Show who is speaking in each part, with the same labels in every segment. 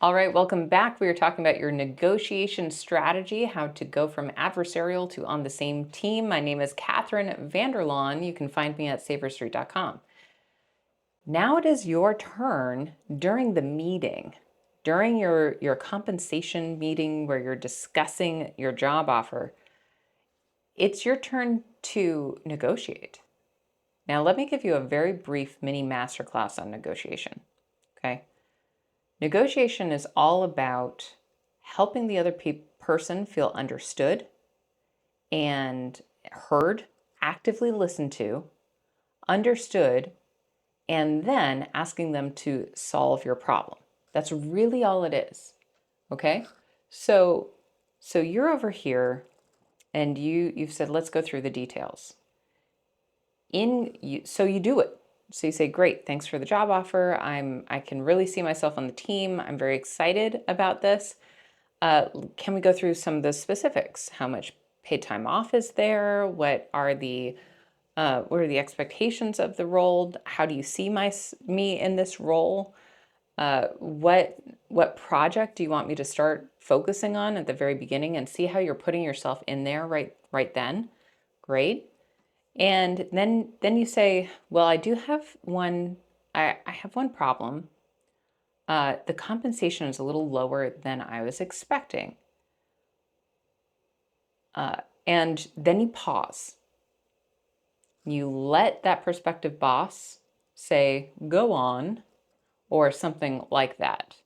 Speaker 1: All right, welcome back. We are talking about your negotiation strategy, how to go from adversarial to on the same team. My name is Catherine Vanderlaan. You can find me at saverstreet.com. Now it is your turn during the meeting, during your compensation meeting where you're discussing your job offer. It's your turn to negotiate. Now, let me give you a very brief mini masterclass on negotiation. Okay. Negotiation is all about helping the other person feel understood and heard, actively listened to, understood, and then asking them to solve your problem. That's really all it is. Okay? So you're over here and you've said, let's go through the details. So you do it. So you say, great, thanks for the job offer. I can really see myself on the team. I'm very excited about this. Can we go through some of the specifics? How much paid time off is there? What are the expectations of the role? How do you see me in this role? What project do you want me to start focusing on at the very beginning, and see how you're putting yourself in there right then? Great. And then you say, well, I do have one. I have one problem. The compensation is a little lower than I was expecting. And then you pause. You let that prospective boss say, go on, or something like that,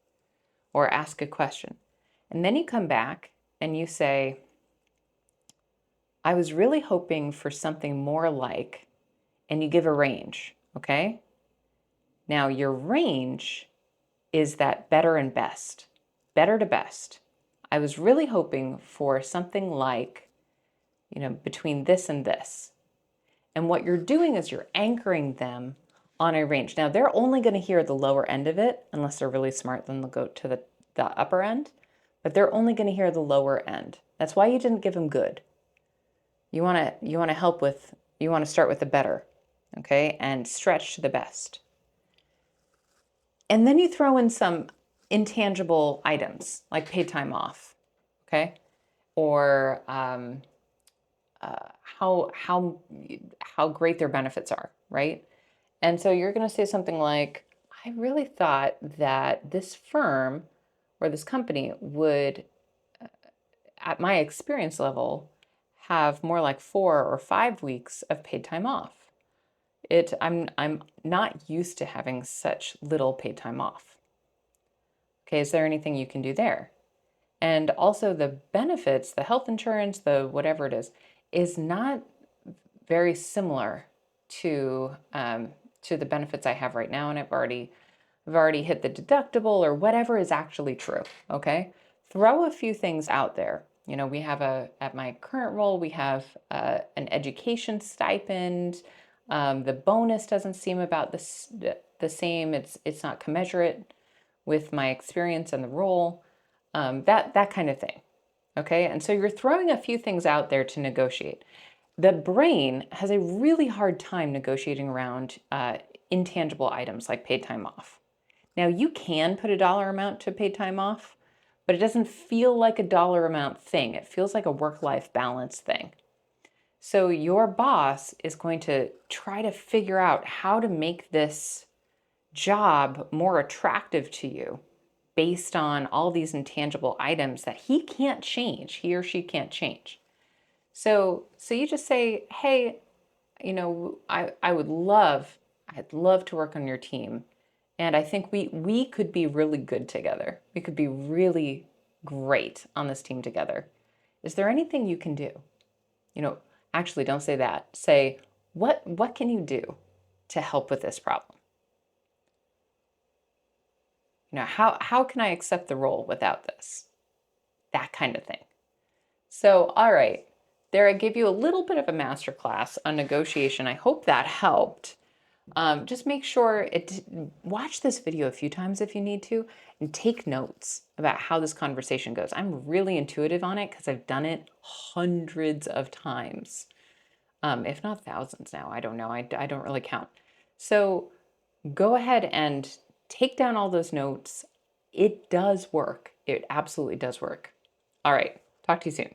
Speaker 1: or ask a question. And then you come back and you say, I was really hoping for something more like, and you give a range, okay? Now, your range is that better and best, better to best. I was really hoping for something like, between this and this. And what you're doing is you're anchoring them on a range. Now, they're only going to hear the lower end of it, unless they're really smart, then they'll go to the upper end. But they're only going to hear the lower end. That's why you didn't give them good. You want to start with the better, okay, and stretch to the best. And then you throw in some intangible items like paid time off, okay, or how great their benefits are, right? And so you're going to say something like, I really thought that this firm or this company would, at my experience level, have more like 4 or 5 weeks of paid time off. I'm not used to having such little paid time off. Okay, is there anything you can do there? And also the benefits, the health insurance, the whatever it is not very similar to the benefits I have right now, and I've already hit the deductible or whatever is actually true. Okay, throw a few things out there. We have at my current role, we have an education stipend. The bonus doesn't seem about the same. It's not commensurate with my experience and the role. That kind of thing. Okay, and so you're throwing a few things out there to negotiate. The brain has a really hard time negotiating around intangible items like paid time off. Now, you can put a dollar amount to paid time off, but it doesn't feel like a dollar amount thing. It feels like a work-life balance thing. So your boss is going to try to figure out how to make this job more attractive to you based on all these intangible items that he or she can't change. So you just say, hey, I'd love to work on your team. And I think we could be really good together. We could be really great on this team together. Is there anything you can do? Actually, don't say that. Say, what can you do to help with this problem? How can I accept the role without this? That kind of thing. So, all right, there I give you a little bit of a masterclass on negotiation. I hope that helped. Just make sure watch this video a few times if you need to, and take notes about how this conversation goes. I'm really intuitive on it because I've done it hundreds of times, if not thousands now. I don't know. I don't really count. So go ahead and take down all those notes. it does work. It absolutely does work. All right. Talk to you soon.